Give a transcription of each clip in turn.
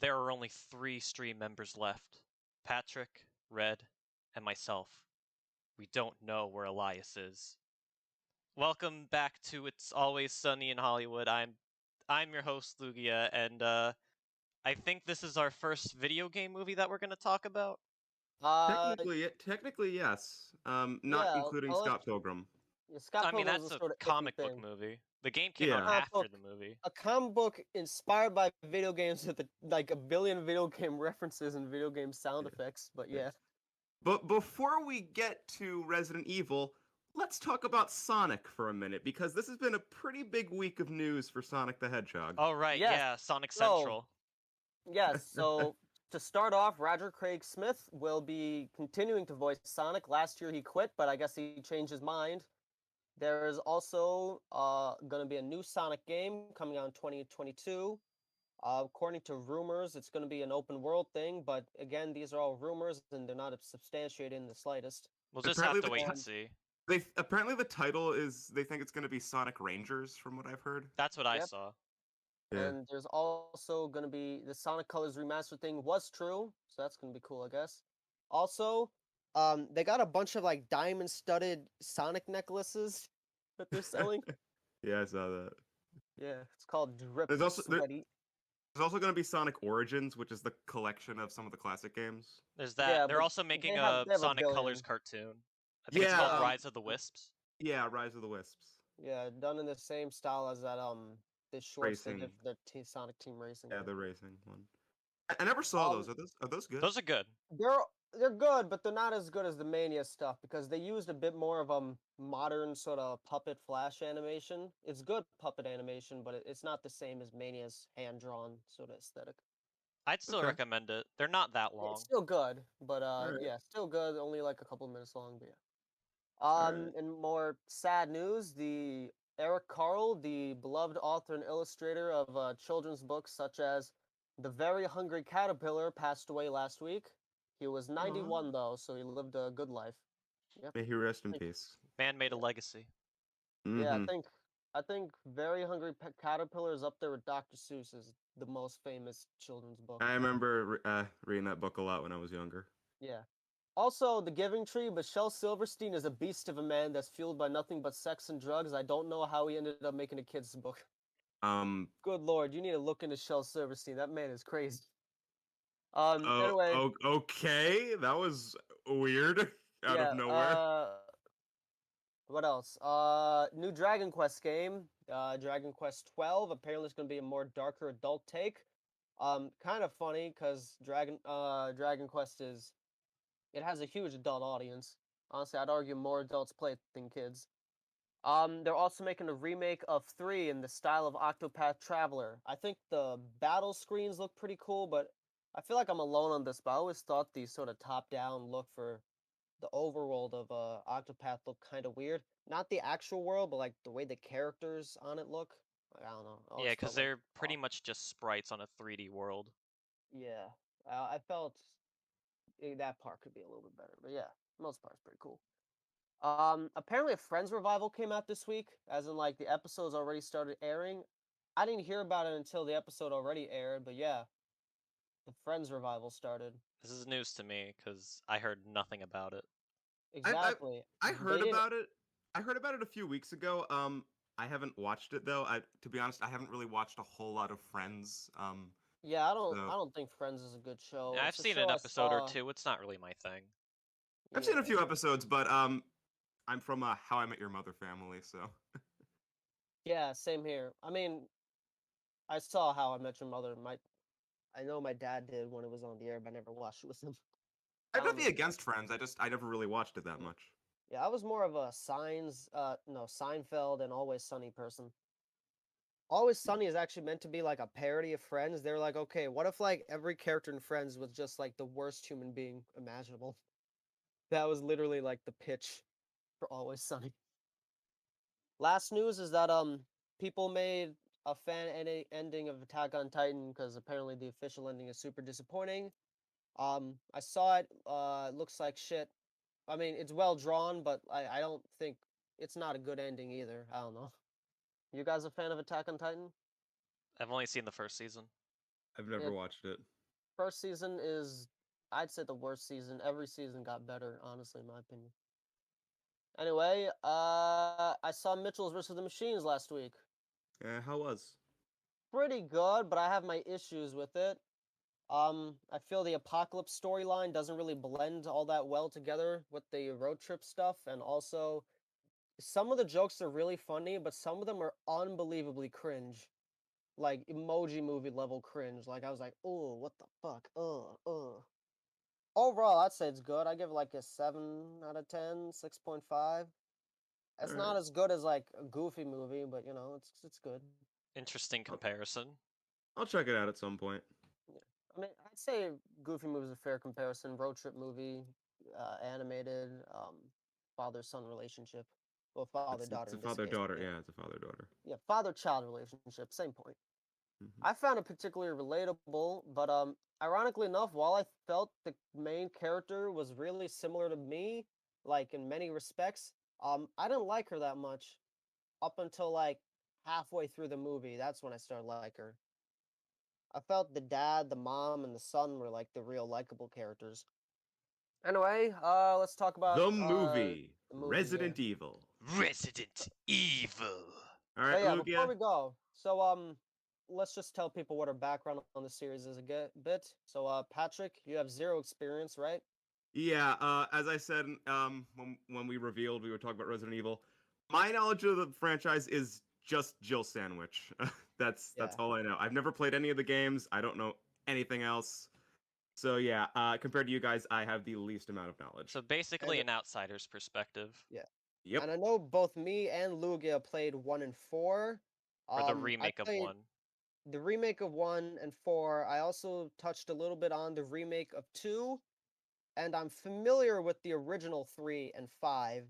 There are only 3 stream members left. Patrick, Red, and myself. We don't know where Elias is. Welcome back to It's Always Sunny in Hollywood. I'm your host, Lugia, and I think this is our first video game movie that we're gonna talk about. Technically, yes. Not Yeah, including I'll let Scott Pilgrim. Scott I mean, Pilgrim's that's a a sort of iffy comic book thing. movie. The game came out Yeah. after book. the movie. A comic book inspired by video games with like a billion video game references and video game sound Yeah. effects, but yeah. But before we get to Resident Evil, let's talk about Sonic for a minute, because this has been a pretty big week of news for Sonic the Hedgehog. Oh right, Yes, yeah, Sonic so- Central. Yes, so to start off, Roger Craig Smith will be continuing to voice Sonic. Last year he quit, but I guess he changed his mind. There is also going to be a new Sonic game coming out in 2022. According to rumors, it's going to be an open world thing, but again, these are all rumors and they're not substantiated in the slightest. We'll just Apparently have to the wait ti- and see. Apparently the title is, they think it's going to be Sonic Rangers, from what I've heard. That's what I Yep. saw. Yeah. And there's also going to be the Sonic Colors remastered thing was true, so that's going to be cool, I guess. Also, they got a bunch of like diamond-studded Sonic necklaces that they're selling. Yeah, I saw that. Yeah, it's called Drip There's also Sweaty. there's also going to be Sonic Origins, which is the collection of some of the classic games. There's that. Yeah, They're but also making they a have a Sonic Colors billion. cartoon. I think it's Yeah, called Rise of the Wisps. Yeah, Rise of the Wisps. Yeah, done in the same style as that the shorts they did Racing. for the Sonic Team Racing. Yeah, the racing one. I never saw those. Are those good? Those are good. They're good, but they're not as good as the Mania stuff because they used a bit more of modern sort of puppet flash animation. It's good puppet animation, but it's not the same as Mania's hand drawn sort of aesthetic. I'd still Okay. recommend it. They're not that long. It's still good, but Alright. yeah, still good. Only like a couple minutes long, but yeah. Alright. In more sad news, the Eric Carle, the beloved author and illustrator of children's books such as The Very Hungry Caterpillar, passed away last week. He was 91 though, so he lived a good life. Yep. May he rest in Thank- peace. Man made a legacy. Yeah, Mhm. I think Very Hungry Caterpillar is up there with Dr. Seuss's the most famous children's book. I remember reading that book a lot when I was younger. Yeah. Also, The Giving Tree, but Shel Silverstein is a beast of a man that's fueled by nothing but sex and drugs. I don't know how he ended up making a kid's book. Good lord, you need to look into Shel Silverstein. That man is crazy. Anyway, Okay, that was weird out of nowhere. What else? New Dragon Quest game, Dragon Quest 12. Apparently, it's gonna be a more darker adult take. Kind of funny because Dragon Quest it has a huge adult audience. Honestly, I'd argue more adults play it than kids. They're also making a remake of 3 in the style of Octopath Traveler. I think the battle screens look pretty cool, but I feel like I'm alone on this, but I always thought the sort of top-down look for the overworld of Octopath looked kind of weird. Not the actual world, but like the way the characters on it look. Like, I don't know. I always Yeah, because felt like they're pretty off. much just sprites on a 3D world. Yeah, I felt that part could be a little bit better, but yeah, most part's pretty cool. Apparently a Friends revival came out this week, as in like the episodes already started airing. I didn't hear about it until the episode already aired, but yeah, the Friends revival started. This is news to me because I heard nothing about it. Exactly. I They heard didn't- about it. I heard about it a few weeks ago. I haven't watched it though. To be honest, I haven't really watched a whole lot of Friends. Yeah, I so- don't think Friends is a good show. I've It's a seen show an I episode or saw- two. It's not really my thing. I've seen a yeah. few episodes, but I'm from a How I Met Your Mother family, so Yeah, same here. I mean, I saw How I Met Your Mother. I know my dad did when it was on the air, but I never watched it with him. I've nothing Um, against Friends. I never really watched it that much. Yeah, I was more of a Seinfeld and Always Sunny person. Always Sunny is actually meant to be like a parody of Friends. They're like, okay, what if like every character in Friends was just like the worst human being imaginable? That was literally like the pitch for Always Sunny. Last news is that people made a fan ending of Attack on Titan because apparently the official ending is super disappointing. I saw it. It looks like shit. I mean, it's well drawn, but I don't think it's not a good ending either. I don't know. You guys a fan of Attack on Titan? I've only seen the first season. I've never It, watched it. first season is, I'd say, the worst season. Every season got better, honestly, in my opinion. Anyway, I saw Mitchell's versus the Machines last week. How was? Pretty good, but I have my issues with it. I feel the apocalypse storyline doesn't really blend all that well together with the road trip stuff, and also some of the jokes are really funny, but some of them are unbelievably cringe, like emoji movie level cringe. Like I was like, oh, what the fuck, Overall, I'd say it's good. I give it like a 7 out of 10, 6.5. All It's right. not as good as like a Goofy movie, but you know, it's good. Interesting I'll, comparison. I'll check it out at some point. Yeah. I mean, I'd say Goofy movie is a fair comparison. Road trip movie, animated, father-son relationship. Well, It's father-daughter a in this case. father-daughter. Yeah, Yeah, it's a father-daughter. yeah, father-child relationship. Same point. Hmm. I found it particularly relatable, but ironically enough, while I felt the main character was really similar to me, like in many respects, I didn't like her that much up until like halfway through the movie. That's when I started like her. I felt the dad, the mom, and the son were like the real likable characters. Anyway, let's talk about The movie the movie here. Resident Evil. Resident Evil. All So right, yeah, before Lugia. we go, let's just tell people what our background on the series is a bit. So Patrick, you have zero experience, right? Yeah, as I said, when we revealed we would talk about Resident Evil, my knowledge of the franchise is just Jill Sandwich. That's Yeah. all I know. I've never played any of the games. I don't know anything else. So yeah, compared to you guys, I have the least amount of knowledge. So basically, And an outsider's perspective, yeah. Yep. And I know both me and Lugia played 1 and 4. or the I remake of played one. the remake of 1 and 4. I also touched a little bit on the remake of 2, and I'm familiar with the original 3 and 5.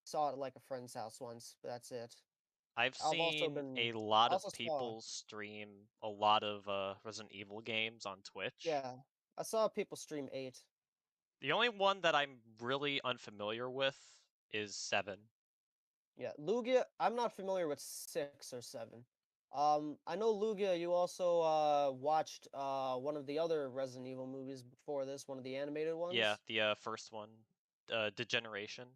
Saw it at like a friend's house once, but that's it. I've I've also seen been a lot of also saw people stream a lot of Resident Evil games on Twitch. yeah, I saw people stream 8. The only one that I'm really unfamiliar with is 7. Yeah, Lugia, I'm not familiar with 6 or 7. I know Lugia, you also watched one of the other Resident Evil movies before this, one of the animated Yeah, ones. the first one, Degeneration.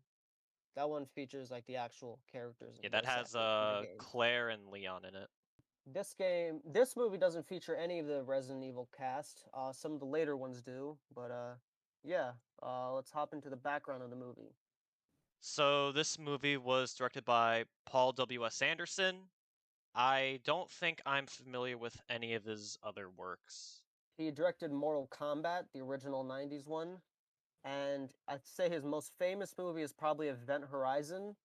That one features like the actual characters Yeah, and that voice has actors from the game. Claire and Leon in it. This movie doesn't feature any of the Resident Evil cast. Some of the later ones do, but yeah. Let's hop into the background of the movie. So this movie was directed by Paul W.S. Anderson. I don't think I'm familiar with any of his other works. He directed Mortal Kombat, the original '90s one, and I'd say his most famous movie is probably Event Horizon.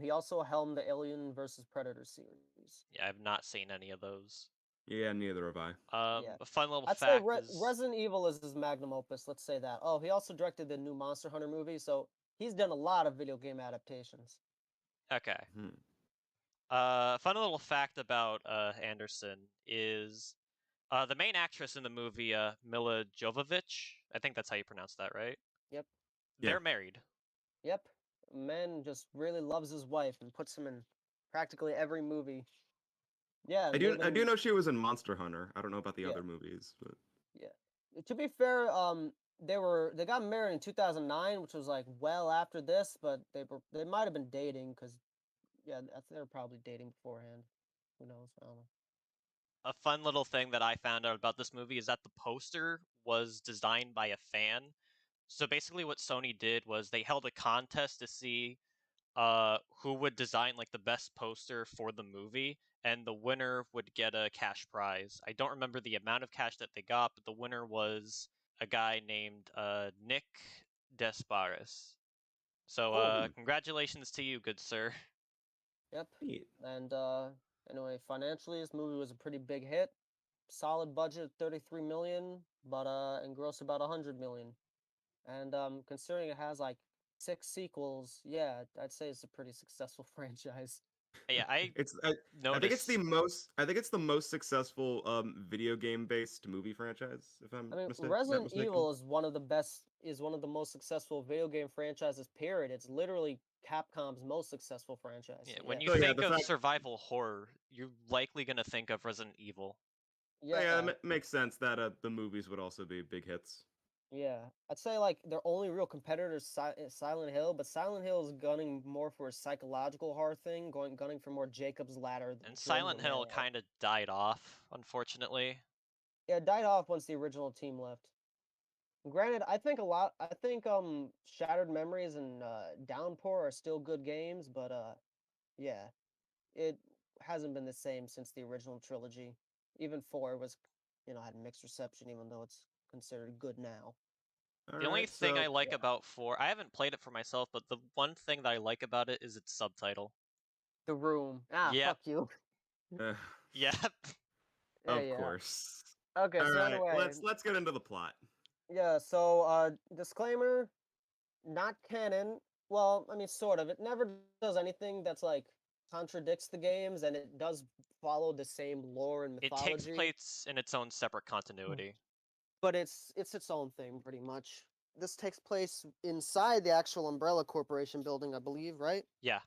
He also helmed the Alien versus Predator series. Yeah, I've not seen any of those. Yeah, neither have I. Yeah, A fun little I'd say fact is Resident Evil is his magnum opus. Let's say that. Oh, he also directed the new Monster Hunter movie, so he's done a lot of video game adaptations. okay. Hmm. Fun little fact about Anderson is the main actress in the movie, Mila Jovovich. I think that's how you pronounce that, right? Yep. Yeah. They're married. Yep. Man just really loves his wife and puts him in practically every movie. Yeah, I do. they've I do been know she was in Monster Hunter. I don't know about the yeah, other movies, but yeah. To be fair, they got married in 2009, which was like well after this, but they might have been dating because yeah, I think they were probably dating beforehand. Who knows? I don't know. A fun little thing that I found out about this movie is that the poster was designed by a fan. So basically, what Sony did was they held a contest to see who would design like the best poster for the movie, and the winner would get a cash prize. I don't remember the amount of cash that they got, but the winner was a guy named Nick Despares. So Cool. congratulations to you, good sir. Yep. neat. And anyway, financially, this movie was a pretty big hit. Solid budget, 33 million, but engrossed about 100 million. And considering it has like 6 sequels, yeah, I'd say it's a pretty successful franchise. Yeah, I It's. I think it's the noticed. most. I think it's the most successful video game based movie franchise. If I'm I mean, not Resident mistaken. Evil is one of the best is one of the most successful video game franchises. Period. It's literally Capcom's most successful franchise. Yeah, So, when yeah. you So yeah, think the of fact. survival horror, you're likely gonna think of Resident Evil. So yeah, Yeah, it makes sense that the movies would also be big hits. yeah. I'd say like their only real competitor is Silent Hill, but Silent Hill is gunning more for a psychological horror thing, gunning for more Jacob's Ladder, And Dread Silent Hill Romero. kind of died off, unfortunately. Yeah, it died off once the original team left. Granted, I think Shattered Memories and Downpour are still good games, but yeah, it hasn't been the same since the original trilogy. Even 4 was, had mixed reception, even though it's considered good now. All The only right, thing I so like Yeah. about 4, I haven't played it for myself, but the one thing that I like about it is its subtitle. The Room. Ah, Yep, fuck you. uh, yep. Yeah, of yeah. course. Okay, All so right, anyway, let's get into the plot. yeah, so disclaimer, not canon. Well, I mean sort of. It never does anything that's like contradicts the games, and it does follow the same lore and It takes mythology, place in its own separate continuity. but it's its own thing pretty much. This takes place inside the actual Umbrella Corporation building, I believe, right? Yeah,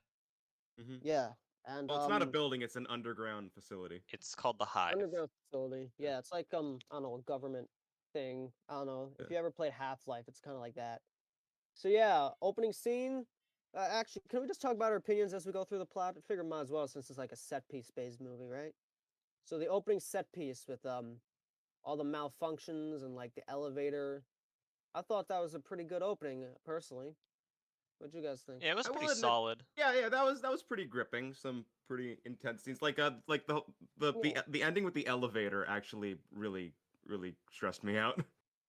Hmm. Yeah. And Well, it's not a building; it's an underground facility. it's called the Hive. underground facility. Yeah. Yeah, it's like I don't know, a government thing. I don't know. Yeah. If you ever played Half-Life, it's kind of like that. So yeah, opening scene. Actually, can we just talk about our opinions as we go through the plot? I figure might as well since it's like a set piece based movie, right? So the opening set piece with all the malfunctions and like the elevator. I thought that was a pretty good opening, personally. What'd you guys think? Yeah, it was I pretty will admit, solid. yeah, that was pretty gripping. Some pretty intense scenes, like Yeah, the ending with the elevator actually really stressed me out.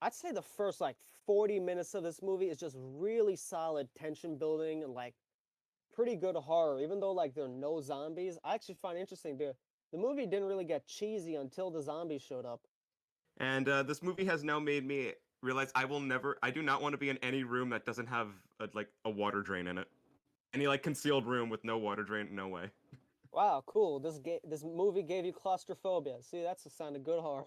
I'd say the first like 40 minutes of this movie is just really solid tension building and like pretty good horror, even though like there are no zombies. I actually find it interesting the movie didn't really get cheesy until the zombies showed up. And this movie has now made me realize I do not want to be in any room that doesn't have a water drain in it. Any like concealed room with no water drain, no way. Wow, cool. This movie gave you claustrophobia. See, that's a sign of good horror.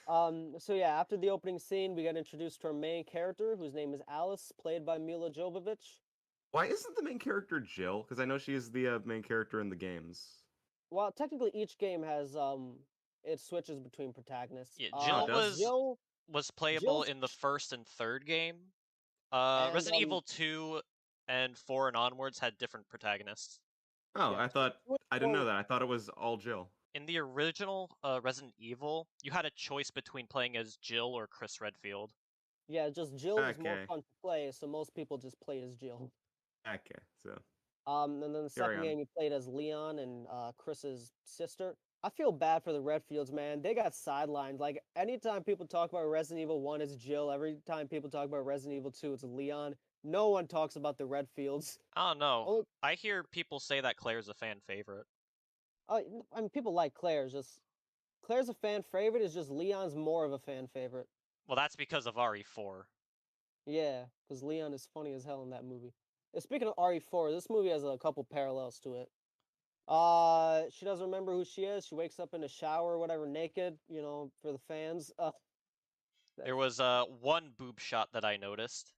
So yeah, after the opening scene, we get introduced to our main character, whose name is Alice, played by Mila Jovovich. Why isn't the main character Jill? Because I know she is the main character in the games. Well, technically, each game has it switches between protagonists. Yeah, Oh, it Jill does? was playable Jill's in the first and third game. and Resident Evil 2 and 4 and onwards had different protagonists. Oh, yeah, two and I didn't know four. that. I thought it was all Jill. In the original Resident Evil, you had a choice between playing as Jill or Chris Redfield. Yeah, just Jill was more Okay. fun to play, so most people just played as Jill. Okay. So And then the carry second on. game you played as Leon and Chris's sister. I feel bad for the Redfields, man. They got sidelined. Like anytime people talk about Resident Evil 1, it's Jill. Every time people talk about Resident Evil 2, it's Leon. No one talks about the Redfields. I don't know. Only, I hear people say that Claire's a fan favorite. I mean, people like Claire. Just Claire's a fan favorite. Is just Leon's more of a fan favorite. Well, that's because of RE4. Yeah, because Leon is funny as hell in that movie. Speaking of RE4, this movie has a couple parallels to it. She doesn't remember who she is. She wakes up in a shower or whatever, naked. For the fans. There was one boob shot that I noticed.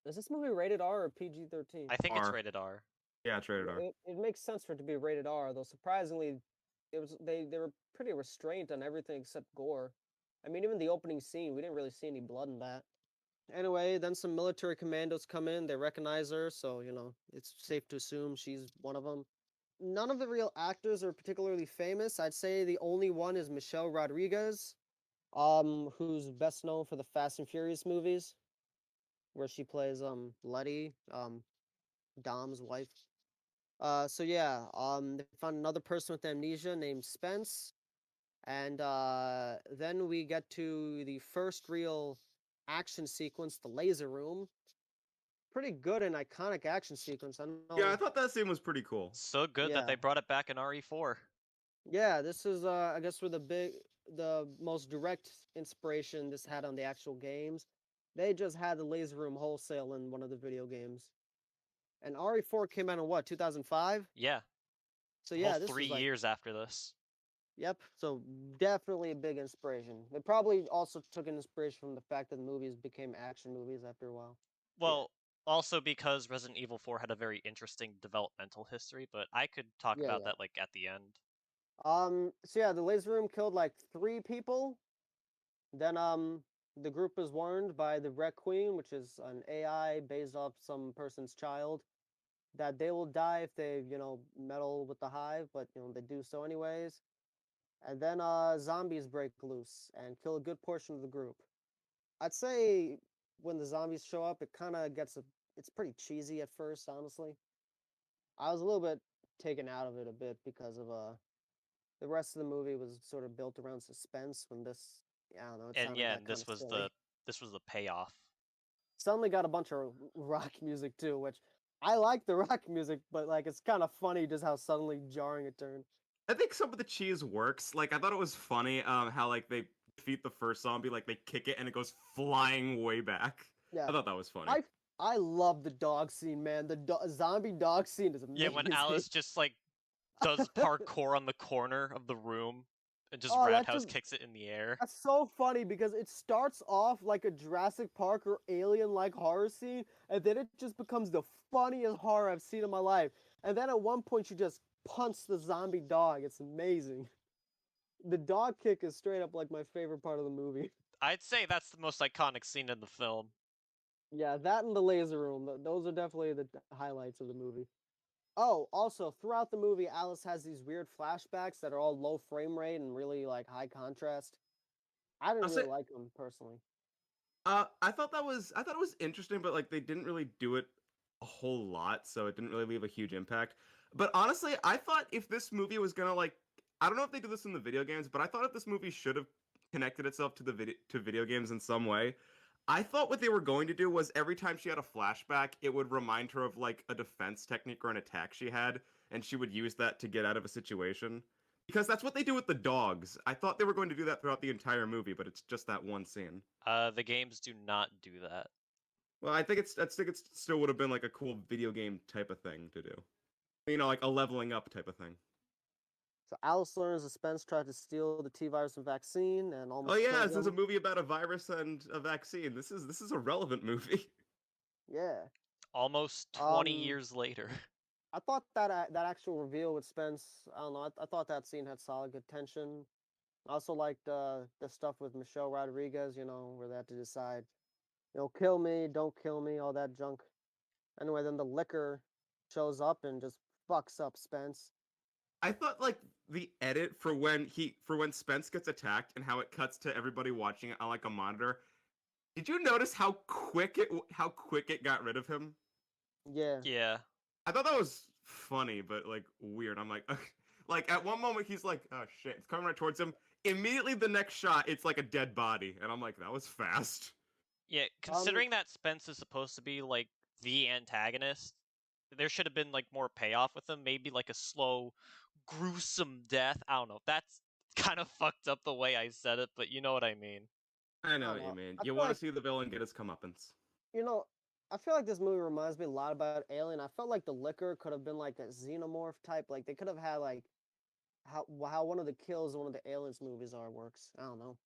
Is this movie rated R or PG-13? I think it's R. rated R. Yeah, it's rated R. It makes sense for it to be rated R, though surprisingly, they were pretty restrained on everything except gore. I mean, even the opening scene, we didn't really see any blood in that. Anyway, then some military commandos come in. They recognize her, so it's safe to assume she's one of them. None of the real actors are particularly famous. I'd say the only one is Michelle Rodriguez, who's best known for the Fast and Furious movies, where she plays Letty, Dom's wife. So yeah, they found another person with amnesia named Spence, and then we get to the first real action sequence, the laser room. Pretty good and iconic action sequence. I don't Yeah, I know. thought that scene was pretty cool. So good that Yeah, they brought it back in RE4. yeah. This is I guess where the most direct inspiration this had on the actual games. They just had the laser room wholesale in one of the video games. And RE4 came out in what, 2005? Yeah, So a whole yeah, this three was like years after this. Yep. So definitely a big inspiration. They probably also took an inspiration from the fact that the movies became action movies after a while. Well, also because Resident Evil 4 had a very interesting developmental history, but I could talk Yeah, about yeah. that like at the end. So yeah, the laser room killed like 3 people. Then the group was warned by the Red Queen, which is an AI based off some person's child, that they will die if they, meddle with the hive, but they do so anyways. And then zombies break loose and kill a good portion of the group. I'd say when the zombies show up, it kind of it's pretty cheesy at first, honestly. I was a little bit taken out of it a bit because of the rest of the movie was sort of built around suspense when this, I don't know, it And sounded yeah, like and kind of silly. this was the payoff. Suddenly got a bunch of rock music too, which I like the rock music, but like it's kind of funny just how suddenly jarring it turned. I think some of the cheese works. Like I thought it was funny how like they defeat the first zombie, like they kick it and it goes flying way back. Yeah, I thought that was funny. I I love the dog scene, man. The zombie dog scene is Yeah, when amazing. Alice just like does parkour on the corner of the room and just Oh, roundhouse kicks it in the air. that's so funny because it starts off like a Jurassic Park or Alien-like horror scene, and then it just becomes the funniest horror I've seen in my life. And then at one point, she just punts the zombie dog. It's amazing. The dog kick is straight up like my favorite part of the movie. I'd say that's the most iconic scene in the film. Yeah, that and the laser room. Those are definitely the highlights of the movie. Oh, also throughout the movie, Alice has these weird flashbacks that are all low frame rate and really like high contrast. I I'll didn't say really like them personally. I thought it was interesting, but like they didn't really do it a whole lot, so it didn't really leave a huge impact. But honestly, I thought if this movie was gonna like, I don't know if they do this in the video games, but I thought if this movie should have connected itself to the video games in some way. I thought what they were going to do was every time she had a flashback, it would remind her of like a defense technique or an attack she had, and she would use that to get out of a situation. Because that's what they do with the dogs. I thought they were going to do that throughout the entire movie, but it's just that one scene. The games do not do that. Well, I think it still would have been like a cool video game type of thing to do. You know, like a leveling up type of thing. So Alice learns that Spence tried to steal the T-virus and vaccine and Oh almost yeah, killed this is a him. movie about a virus and a vaccine. This is a relevant movie. Yeah. Almost 20 Um, years later. I thought that that actual reveal with Spence, I don't know, I thought that scene had solid good tension. I also liked the stuff with Michelle Rodriguez, where they had to decide, kill me, don't kill me, all that junk. Anyway, then the liquor shows up and just fucks up Spence. I thought like the edit for when Spence gets attacked and how it cuts to everybody watching it on like a monitor. Did you notice how quick it got rid of him? Yeah. Yeah. I thought that was funny, but like weird. I'm like, like at one moment he's like, oh shit, it's coming right towards him. Immediately the next shot, it's like a dead body, and I'm like, that was fast. Yeah, considering that Spence is supposed to be like the antagonist, there should have been like more payoff with him. Maybe like a slow, gruesome death. I don't know. That's kind of fucked up the way I said it, but you know what I mean. I I know don't what you know. mean. I You feel want to like, see the villain get his comeuppance. you know, I feel like this movie reminds me a lot about Alien. I felt like the liquor could have been like a xenomorph type. Like they could have had like how one of the kills in one of the Aliens movies are works. I don't know.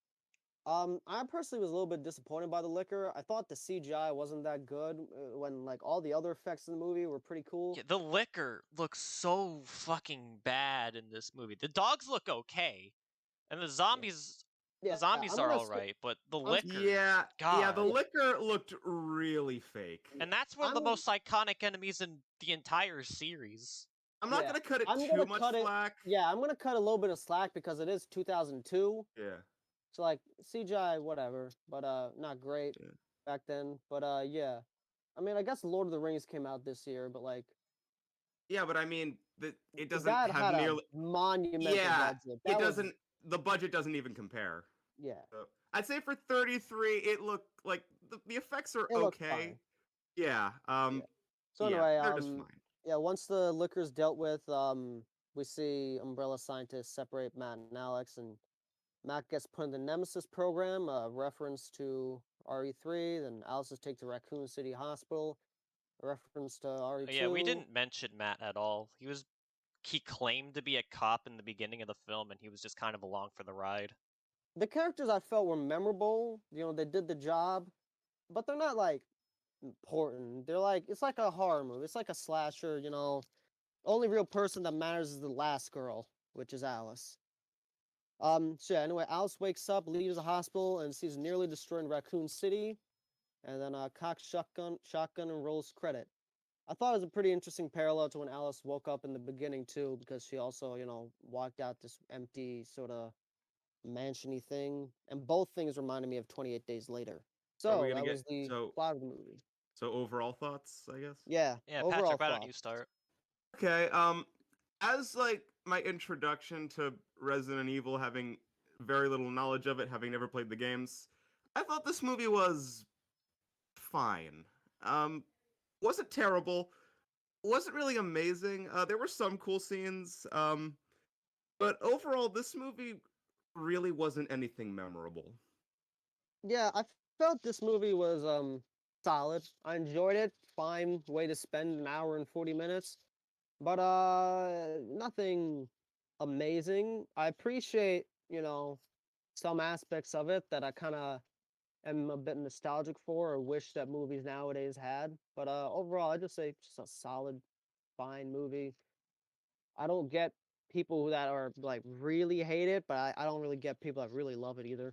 I personally was a little bit disappointed by the liquor. I thought the CGI wasn't that good when like all the other effects in the movie were pretty cool. Yeah, the liquor looks so fucking bad in this movie. The dogs look okay, and Yeah, the yeah. zombies are all right, but the I'm liquor, Yeah, the God. yeah. liquor looked really fake. And that's one of the I'm most iconic enemies in the entire series. I'm not yeah. gonna cut it I'm too gonna much cut it. flack. Yeah, I'm gonna cut a little bit of slack because it is 2002. Yeah, So like CGI, whatever, but not great yeah, back then. But yeah, I mean, I guess Lord of the Rings came out this year, but like yeah, but I mean, it doesn't that have had a nearly. monumental Yeah, budget. it That was doesn't. The budget doesn't even compare. yeah, So, I'd say for 33, it looked like the effects are it looked okay. fine. Yeah, Yeah. So yeah, anyway, they're just fine. yeah, once the liquor's dealt with, we see Umbrella scientists separate Matt and Alex, and Matt gets put in the Nemesis program, a reference to RE3. Then Alice is taken to Raccoon City Hospital, a reference to Yeah, we RE2. didn't mention Matt at all. He was he claimed to be a cop in the beginning of the film, and he was just kind of along for the ride. The characters I felt were memorable. They did the job, but they're not like important. They're like it's like a horror movie. It's like a slasher. Only real person that matters is the last girl, which is Alice. So yeah, anyway, Alice wakes up, leaves the hospital, and sees nearly destroyed Raccoon City, and then cocks shotgun, and rolls credit. I thought it was a pretty interesting parallel to when Alice woke up in the beginning too, because she also, walked out this empty sort of mansiony thing, and both things reminded me of 28 Days Later. Are we So gonna that get was the so plot of the movie. so overall thoughts? I guess. Yeah, Yeah, overall Patrick, why don't you thoughts. start? Okay. As like my introduction to Resident Evil, having very little knowledge of it, having never played the games, I thought this movie was fine. Um, wasn't terrible. Wasn't really amazing. There were some cool scenes. But overall, this movie really wasn't anything memorable. Yeah, I felt this movie was solid. I enjoyed it. Fine way to spend an hour and 40 minutes. But nothing amazing. I appreciate, some aspects of it that I kind of am a bit nostalgic for or wish that movies nowadays had. But overall, I just say just a solid, fine movie. I don't get people that are like really hate it, but I don't really get people that really love it either.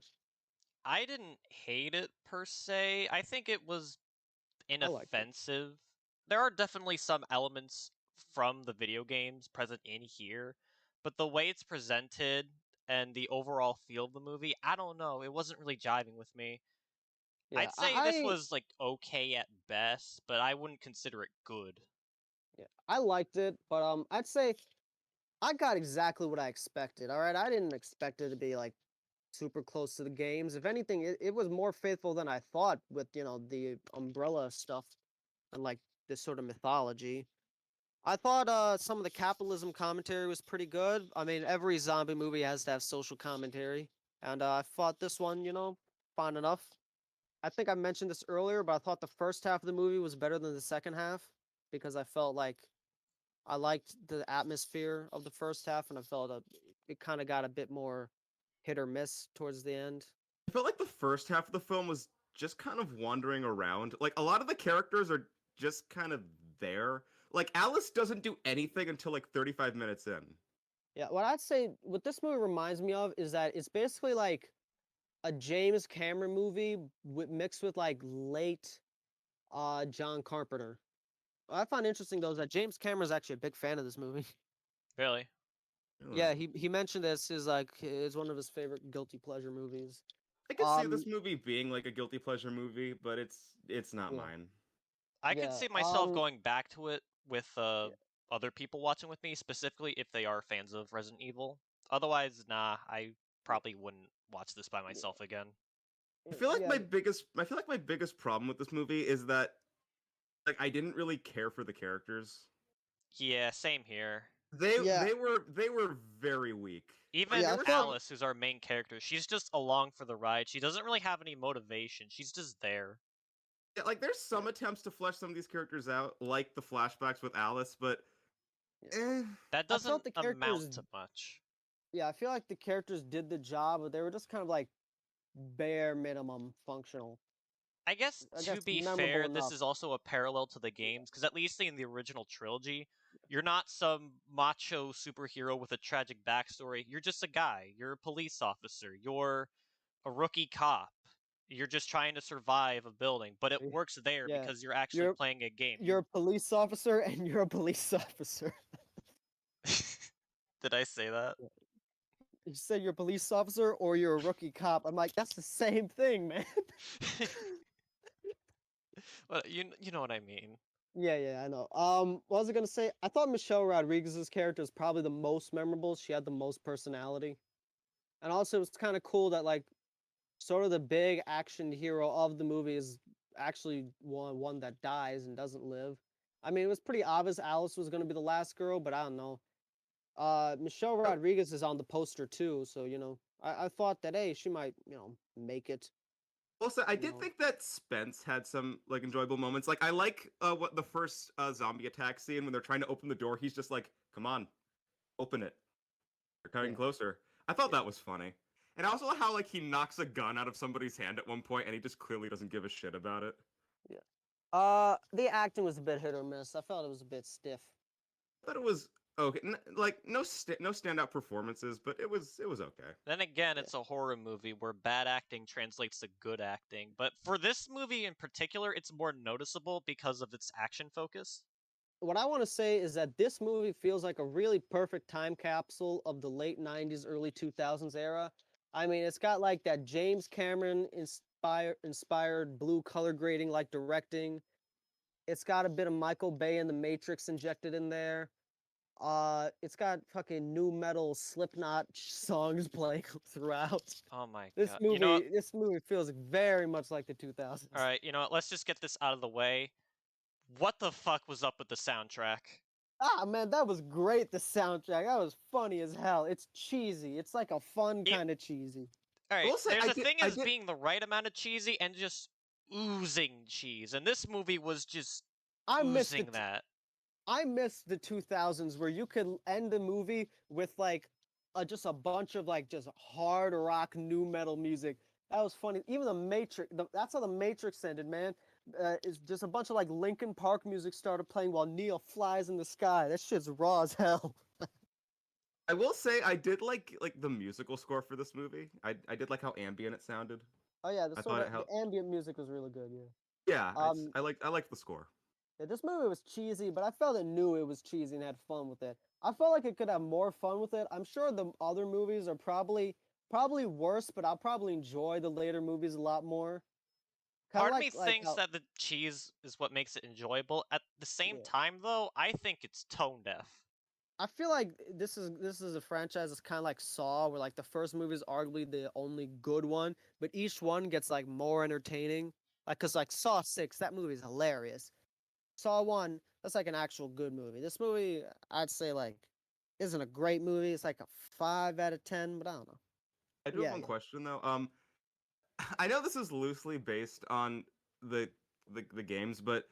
I didn't hate it per se. I think it was I liked it. inoffensive. There are definitely some elements from the video games present in here, but the way it's presented and the overall feel of the movie, I don't know. It wasn't really jiving with me. Yeah, I'd say this was like okay at best, but I wouldn't consider it good. I liked it, but I'd say I got exactly what I expected. All right, I didn't expect it to be like super close to the games. If anything, it was more faithful than I thought with the umbrella stuff and like this sort of mythology. I thought some of the capitalism commentary was pretty good. I mean, every zombie movie has to have social commentary, and I thought this one, fine enough. I think I mentioned this earlier, but I thought the first half of the movie was better than the second half because I felt like I liked the atmosphere of the first half, and I felt it kind of got a bit more hit or miss towards the end. I felt like the first half of the film was just kind of wandering around. Like a lot of the characters are just kind of there. Like Alice doesn't do anything until like 35 minutes in. Yeah, what I'd say what this movie reminds me of is that it's basically like a James Cameron movie mixed with like late John Carpenter. What I find interesting though is that James Cameron's actually a big fan of this movie. Really? Really. Yeah, he mentioned this is one of his favorite guilty pleasure movies. I could see Um this movie being like a guilty pleasure movie, but it's not yeah, mine. I could yeah. see myself going back to it with other people watching with me, specifically if they are fans of Resident Evil. Otherwise, nah, I probably wouldn't watch this by Yeah, myself again. yeah, I feel like my biggest problem with this movie is that like I didn't really care for the characters. Yeah, same here. They yeah, they were very weak. Like yeah. Even I felt Alice, who's our main character, she's just along for the ride. She doesn't really have any motivation. She's just there. yeah, like there's yeah, some attempts to flesh some of these characters out, like the flashbacks with Alice, but yeah. eh. That I felt doesn't the amount characters. to much. Yeah, I feel like the characters did the job, but they were just kind of like bare minimum functional. I guess I to guess be memorable fair, this enough. is also a parallel to the Yeah, games, because at least in the original trilogy, you're not some macho superhero with a tragic backstory. You're just a guy. You're a police officer. You're a rookie cop. You're just trying to survive a building, but it yeah. works there Yeah. because you're actually You're playing a game. you're a police officer and you're a police officer. Did I say that? Yeah. You said you're a police officer or you're a rookie cop. I'm like, that's the same thing, man. Well, you know what I mean. Yeah, yeah, I know. What was I gonna say? I thought Michelle Rodriguez's character is probably the most memorable. She had the most personality, and also it's kind of cool that like sort of the big action hero of the movie is actually one that dies and doesn't live. I mean, it was pretty obvious Alice was gonna be the last girl, but I don't know. Michelle Rodriguez is on the poster too, so I thought that hey, she might make it. Also, I You did know, think that Spence had some like enjoyable moments. Like I like what the first zombie attack scene when they're trying to open the door. He's just like, "Come on," Open it. They're cutting Yeah. closer. I thought Yeah. that was funny. And also how like he knocks a gun out of somebody's hand at one point and he just clearly doesn't give a shit about it. Yeah. The acting was a bit hit or miss. I felt it was a bit stiff. I thought it was okay. Like no standout performances, but it was okay. Then again, Yeah. it's a horror movie where bad acting translates to good acting. But for this movie in particular, it's more noticeable because of its action focus. What I want to say is that this movie feels like a really perfect time capsule of the late 90s, early 2000s era. I mean, it's got like that James Cameron inspired blue color grading like directing. It's got a bit of Michael Bay and The Matrix injected in there. It's got fucking new metal Slipknot songs playing throughout. Oh my This god. movie, this movie feels very much like the 2000s. Alright, you know what? Let's just get this out of the way. What the fuck was up with the soundtrack? Ah, man, that was great. The soundtrack, that was funny as hell. It's cheesy. It's like a fun It- kind of cheesy. I Alright, will say there's I a did thing I as did being the right amount of cheesy and just oozing cheese. And this movie was just I missed oozing it. that. I miss the 2000s where you could end the movie with like just a bunch of like just hard rock new metal music. That was funny. Even the Matrix, that's how the Matrix ended, man. It's just a bunch of like Linkin Park music started playing while Neo flies in the sky. That shit's raw as hell. I will say I did like the musical score for this movie. I did like how ambient it sounded. Oh yeah, the I sort thought of it the helped. ambient music was really good. Yeah. Yeah, it's Um, I liked the score. Yeah, this movie was cheesy, but I felt it knew it was cheesy and had fun with it. I felt like it could have more fun with it. I'm sure the other movies are probably worse, but I'll probably enjoy the later movies a lot more. Kind of Part of me like thinks how that the cheese is what makes it enjoyable. At the same yeah. time, though, I think it's tone deaf. I feel like this is a franchise that's kind of like Saw, where like the first movie is arguably the only good one, but each one gets like more entertaining. Like, cause like Saw 6, that movie is hilarious. Saw 1, that's like an actual good movie. This movie, I'd say like, isn't a great movie. It's like a 5 out of 10, but I don't know. I do have Yeah, one yeah. question though. I know this is loosely based on the the games, but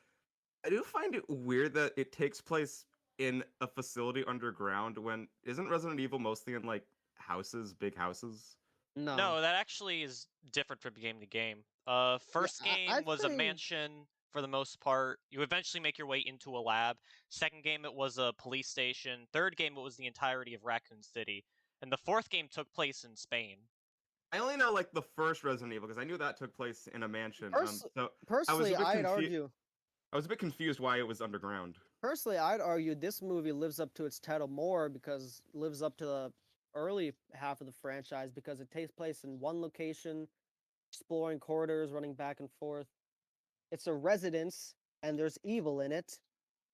I do find it weird that it takes place in a facility underground when isn't Resident Evil mostly in like houses, big houses? No. No, that actually is different from game to game. Yeah, First game I'd was a say mansion for the most part. You eventually make your way into a lab. Second game, it was a police station. Third game, it was the entirety of Raccoon City. And the fourth game took place in Spain. I only know like the first Resident Evil because I knew that took place in a mansion. pers- So I was personally, a bit I'd confused. argue I was a bit confused why it was underground. personally, I'd argue this movie lives up to its title more because it lives up to the early half of the franchise because it takes place in one location, exploring corridors, running back and forth. It's a residence and there's evil in it.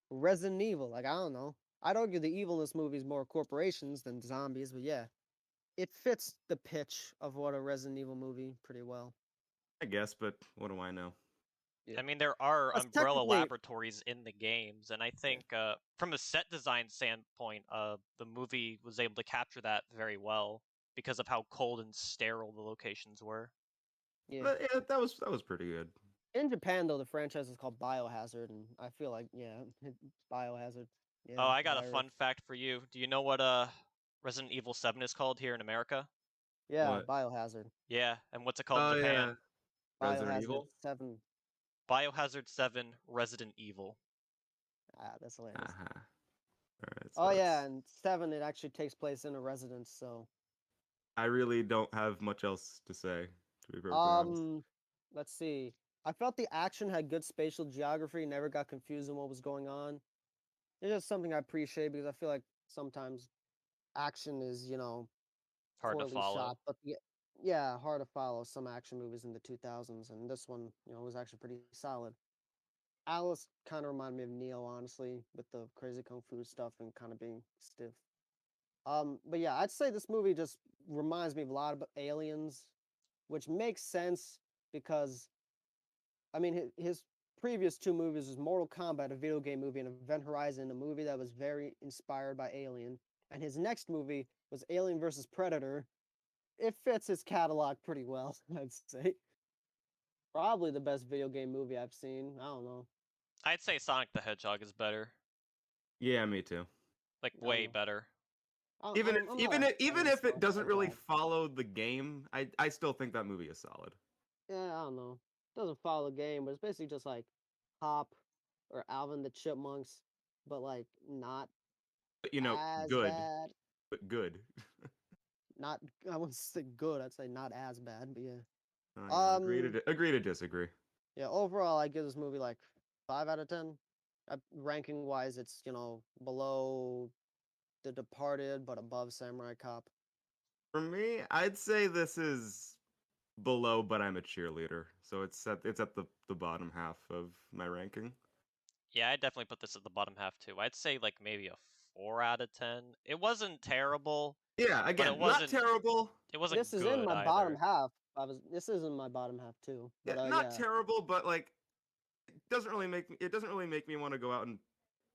Resident Evil, like I don't know. I'd argue the evil in this movie is more corporations than zombies, but yeah, it fits the pitch of what a Resident Evil movie pretty well. I guess, but what do I know? Yeah. I mean, there are Plus, Umbrella technically, laboratories in the games, and I yeah, think from a set design standpoint, the movie was able to capture that very well because of how cold and sterile the locations were. yeah. But yeah, that was pretty good. In Japan, though, the franchise is called Biohazard, and I feel like yeah, Biohazard. Oh, Yeah, I got a virus. fun fact for you. Do you know what Resident Evil 7 is called here in America? Yeah, What? Biohazard. Yeah, and what's it called in Oh Japan? yeah, Resident Biohazard Evil. 7. Biohazard 7 Resident Evil. Ah, that's hilarious. Uh-huh. All right, so Oh yeah, that's. and 7 it actually takes place in a residence. So I really don't have much else to say, to be perfectly honest. um, let's see. I felt the action had good spatial geography. Never got confused on what was going on. It's just something I appreciate because I feel like sometimes action is Hard to poorly follow. shot, but yeah, hard to follow some action movies in the 2000s, and this one was actually pretty solid. Alice kind of reminded me of Neo, honestly, with the crazy kung fu stuff and kind of being stiff. But yeah, I'd say this movie just reminds me of a lot of Aliens, which makes sense because I mean his previous two movies was Mortal Kombat, a video game movie, and Event Horizon, a movie that was very inspired by Alien, and his next movie was Alien versus Predator. It fits his catalog pretty well, I'd say. Probably the best video game movie I've seen. I don't know. I'd say Sonic the Hedgehog is better. Yeah, me too. Like, I don't way know. better. I'm not a fan Even of if it stuff doesn't like really that. follow the game, I still think that movie is solid. Yeah, I don't know. Doesn't follow the game, but it's basically just like Hop or Alvin the Chipmunks, but like not But as good, bad. but good. Not I wouldn't say good. I'd say not as bad, but yeah. Agree to Um, agree to disagree. yeah. Overall, I give this movie like 5 out of 10. Ranking wise, it's below The Departed, but above Samurai Cop. For me, I'd say this is below, but I'm a cheerleader, so it's at the bottom half of my ranking. Yeah, I definitely put this at the bottom half too. I'd say like maybe a 4 out of 10. It wasn't terrible, Yeah, but it again, not wasn't terrible. it wasn't This is in good my bottom either. half. This is in my bottom half too. Yeah, But not yeah, terrible, but like it doesn't really make me want to go out and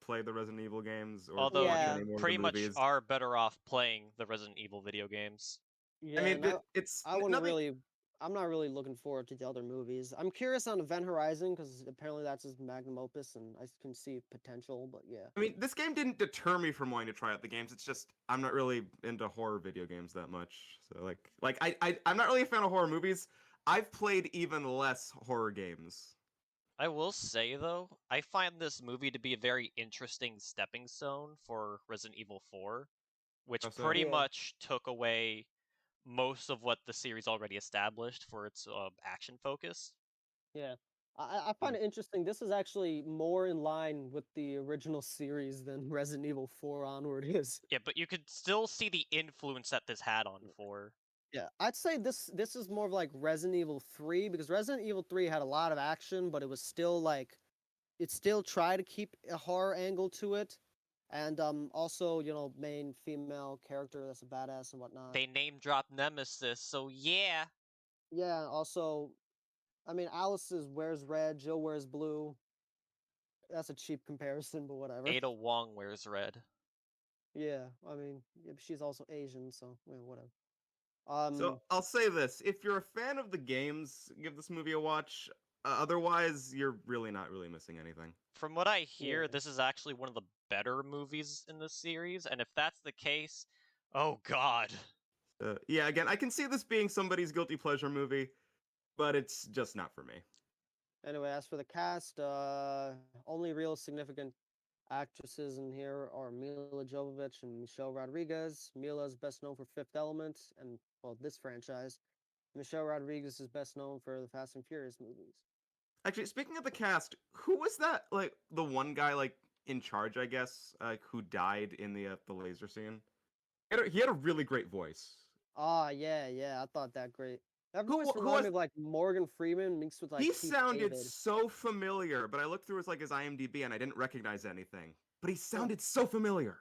play the Resident Evil games or Although watch you yeah, any more of the pretty much movies. are better off playing the Resident Evil video games. I yeah. mean, No, it's I wouldn't nothing. really. I'm not really looking forward to the other movies. I'm curious on Event Horizon because apparently that's his magnum opus, and I can see potential. But yeah, I mean, this game didn't deter me from wanting to try out the games. It's just I'm not really into horror video games that much. So I'm not really a fan of horror movies. I've played even less horror games. I will say though, I find this movie to be a very interesting stepping stone for Resident Evil 4, which So pretty yeah, much took away most of what the series already established for its action focus. yeah. I find it interesting. This is actually more in line with the original series than Resident Evil 4 onward is. Yeah, but you could still see the influence that this had on 4. Yeah, I'd say this is more of like Resident Evil 3 because Resident Evil 3 had a lot of action, but it was still like it still tried to keep a horror angle to it. And also, main female character that's a badass and whatnot. They name drop Nemesis, so yeah. Yeah, also, I mean, Alice's wears red, Jill wears blue. That's a cheap comparison, but whatever. Ada Wong wears red. Yeah, I mean, yeah, she's also Asian, so yeah, whatever. So I'll say this: if you're a fan of the games, give this movie a watch. Otherwise, you're really not really missing anything. From what I Yeah. hear, this is actually one of the better movies in the series, and if that's the case, oh god. Yeah, again, I can see this being somebody's guilty pleasure movie, but it's just not for me. Anyway, as for the cast, only real significant actresses in here are Mila Jovovich and Michelle Rodriguez. Mila is best known for Fifth Element and, well, this franchise. Michelle Rodriguez is best known for the Fast and Furious movies. Actually, speaking of the cast, who was that? Like the one guy, like in charge, I guess, who died in the laser scene. He had a really great voice. Ah, yeah, yeah, I thought that great. That voice Who reminded was me of like Morgan Freeman mixed with like he? Keith Sounded David. so familiar, but I looked through his IMDb and I didn't recognize anything. But he Huh. sounded so familiar.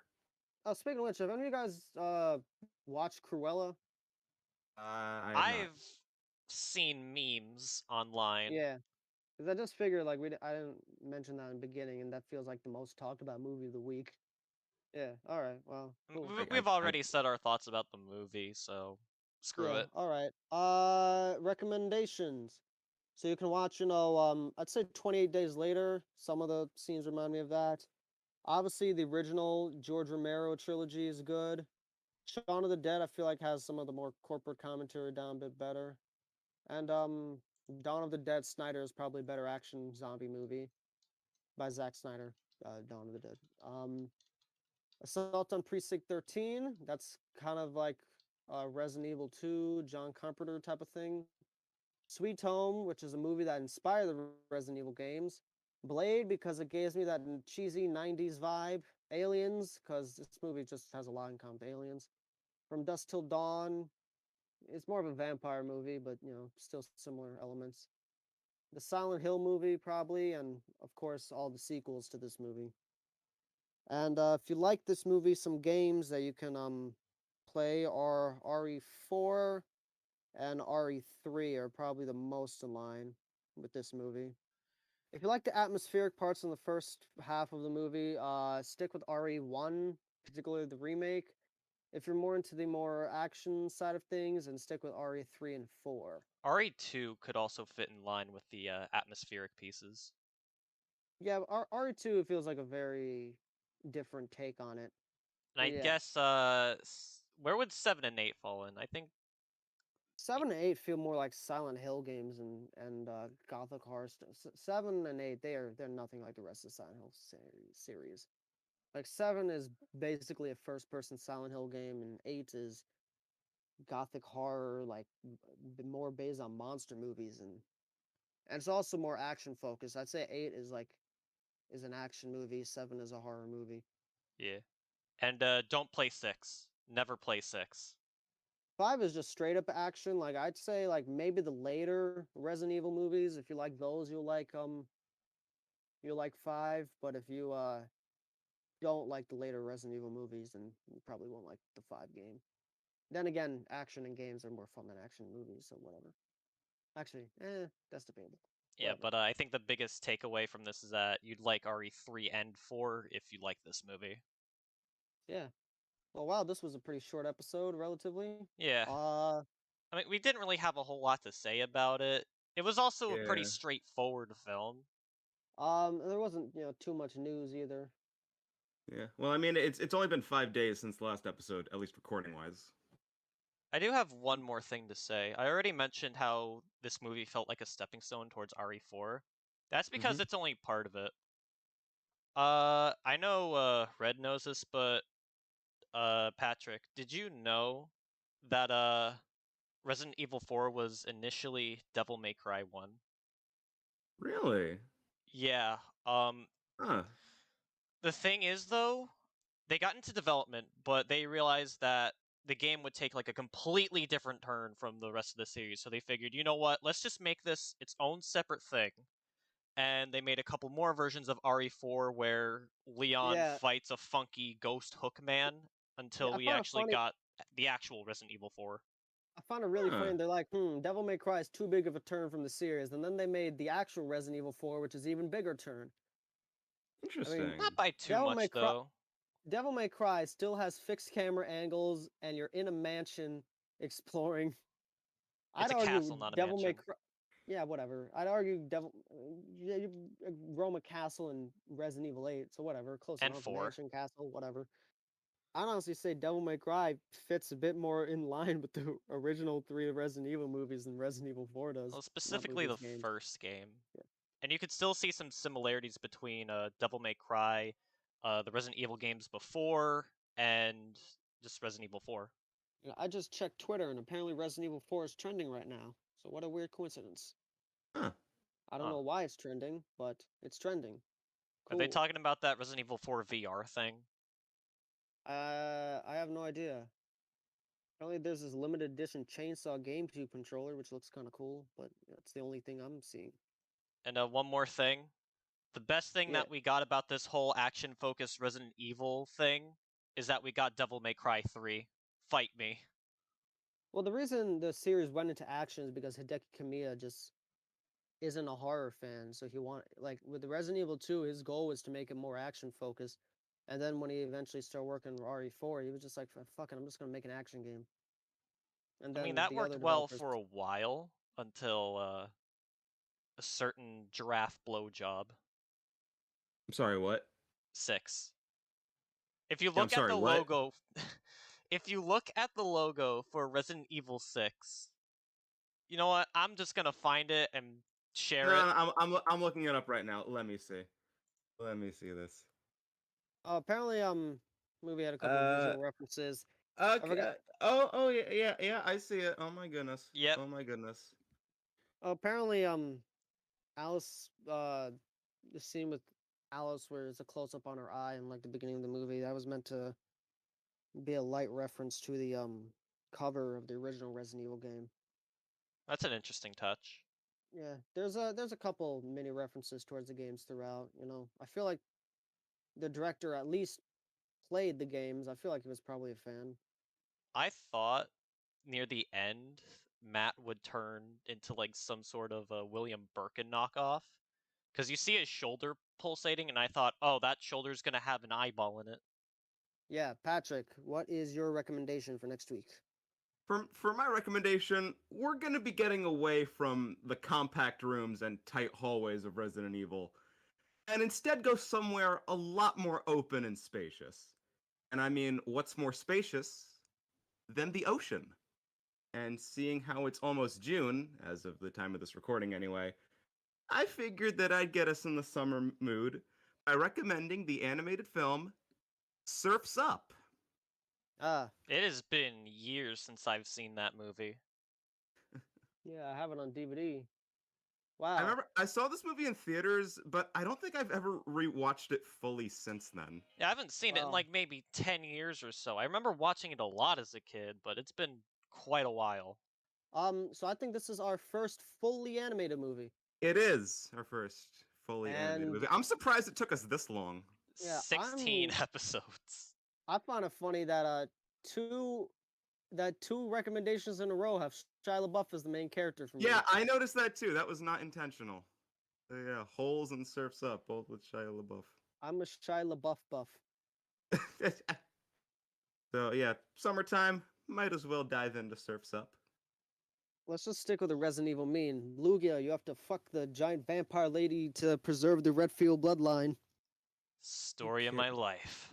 Oh, speaking of which, have any of you guys watched Cruella? I have not. I've seen memes online. Yeah, because I just figured like I didn't mention that in the beginning, and that feels like the most talked about movie of the week. Yeah. All right. Well, cool. We've already said our thoughts about the movie, so screw Yeah. it. All right. Recommendations. So you can watch, I'd say 28 Days Later. Some of the scenes remind me of that. Obviously, the original George Romero trilogy is good. Shaun of the Dead, I feel like has some of the more corporate commentary down a bit better. And Dawn of the Dead Snyder is probably a better action zombie movie by Zack Snyder. Dawn of the Dead. Assault on Precinct 13. That's kind of like Resident Evil 2, John Carpenter type of thing. Sweet Home, which is a movie that inspired the Resident Evil games. Blade, because it gives me that cheesy 90s vibe. Aliens, because this movie just has a lot in common with Aliens. From Dusk Till Dawn. It's more of a vampire movie, but, still similar elements. The Silent Hill movie, probably, and, of course, all the sequels to this movie. And if you like this movie, some games that you can play are RE4 and RE3 are probably the most in line with this movie. If you like the atmospheric parts in the first half of the movie, stick with RE1, particularly the remake. If you're more into the more action side of things, and stick with RE3 and 4. RE2 could also fit in line with the atmospheric pieces. Yeah, RE2 feels like a very different take on it. And I Yeah. guess where would 7 and 8 fall in? I think 7 and 8 feel more like Silent Hill games and Gothic horror stuff. 7 and 8 they're nothing like the rest of the Silent Hill series. Like 7 is basically a first-person Silent Hill game, and 8 is Gothic horror, like more based on monster movies, and it's also more action focused. I'd say 8 is an action movie, 7 is a horror movie. yeah. And don't play 6. Never play 6. 5 is just straight up action. Like I'd say like maybe the later Resident Evil movies, if you like those, you'll like 5, but if you don't like the later Resident Evil movies, then you probably won't like the 5 game. Then again, action in games are more fun than action in movies, so whatever. Actually, that's debatable. Yeah, Whatever. but I think the biggest takeaway from this is that you'd like RE3 and 4 if you like this movie. Yeah. Well, wow, this was a pretty short episode, relatively. Yeah. Uh, I mean, we didn't really have a whole lot to say about it. It was also a pretty Yeah. straightforward film. there wasn't too much news either. Yeah. Well, I mean, it's only been 5 days since the last episode, at least recording wise. I do have one more thing to say. I already mentioned how this movie felt like a stepping stone towards RE4. That's because Mm-hmm. it's only part of it. I know Red knows this, but Patrick, did you know that Resident Evil 4 was initially Devil May Cry 1? Really? Yeah. Um Huh. the thing is though, they got into development, but they realized that the game would take like a completely different turn from the rest of the series. So they figured, you know what, let's just make this its own separate thing. And they made a couple more versions of RE4 where Leon Yeah, fights a funky ghost hook man yeah. until we actually got the actual Resident Evil 4. I found it really funny. Huh. They're like, Devil May Cry is too big of a turn from the series, and then they made the actual Resident Evil 4, which is even bigger turn. I mean, Interesting. Not by too Devil May much Cry, though. Devil May Cry still has fixed camera angles, and you're in a mansion exploring. I'd It's a argue castle, not a Devil May mansion. Cry. Yeah, whatever. I'd argue Yeah, you roam a castle in Resident Evil 8, so whatever. Close And enough. 4. Mansion, castle, whatever. I'd honestly say Devil May Cry fits a bit more in line with the original 3 Resident Evil movies than Resident Evil 4 does. Well, Not specifically movies, the games. first game. Yeah. And you could still see some similarities between Devil May Cry, the Resident Evil games before, and just Resident Evil 4. Yeah, I just checked Twitter, and apparently Resident Evil 4 is trending right now. So what a weird coincidence. Huh. I don't Huh. know why it's trending, but it's trending. Are they Cool. talking about that Resident Evil 4 VR thing? I have no idea. Apparently there's this limited edition Chainsaw GameCube controller, which looks kind of cool, but that's the only thing I'm seeing. And one more thing. The best thing Yeah. that we got about this whole action-focused Resident Evil thing is that we got Devil May Cry 3. Fight me. Well, the reason the series went into action is because Hideki Kamiya just isn't a horror fan, so he like with the Resident Evil 2, his goal was to make it more action focused. And then when he eventually started working on RE4, he was just like, "Fuck it, I'm just gonna make an action game." And I mean, then that the worked other well developers, for a while until a certain giraffe blowjob. I'm sorry, what? 6. If you Yeah, I'm look at sorry, the what? logo, if you look at the logo for Resident Evil 6, you know what? I'm just gonna find it and share it. No, I'm looking it up right now. Let me see. Let me see this. apparently, movie had a couple of Uh, visual references. I okay. forgot. Oh, yeah. I see it. Oh my goodness. Yep. Oh my goodness. Apparently, Alice, the scene with Alice where it's a close up on her eye in like the beginning of the movie, that was meant to be a light reference to the cover of the original Resident Evil game. That's an interesting touch. Yeah, there's a couple mini references towards the games throughout. I feel like the director at least played the games. I feel like he was probably a fan. I thought near the end Matt would turn into like some sort of a William Birkin knockoff. Because you see his shoulder pulsating, and I thought, oh, that shoulder's gonna have an eyeball in it. Yeah, Patrick, what is your recommendation for next week? For my recommendation, we're gonna be getting away from the compact rooms and tight hallways of Resident Evil, and instead go somewhere a lot more open and spacious. And I mean, what's more spacious than the ocean? And seeing how it's almost June, as of the time of this recording anyway, I figured that I'd get us in the summer mood by recommending the animated film Surf's Up. Ah, It has been years since I've seen that movie. yeah, I have it on DVD. I Wow. remember I saw this movie in theaters, but I don't think I've ever rewatched it fully since then. Yeah, I haven't seen it in Wow. like maybe 10 years or so. I remember watching it a lot as a kid, but it's been quite a while. So I think this is our first fully animated movie. It is our first fully animated And movie. I'm surprised it took us this long. yeah, 16 episodes. I find it funny that two two recommendations in a row have Shia LaBeouf as the main character for me. Yeah, I noticed that too. That was not intentional. So, yeah, Holes and Surf's Up, both with Shia LaBeouf. I'm a Shia LaBeouf buff. So yeah, summertime, might as well dive into Surf's Up. Let's just stick with the Resident Evil mean. Lugia, you have to fuck the giant vampire lady to preserve the Redfield bloodline. Story of my life.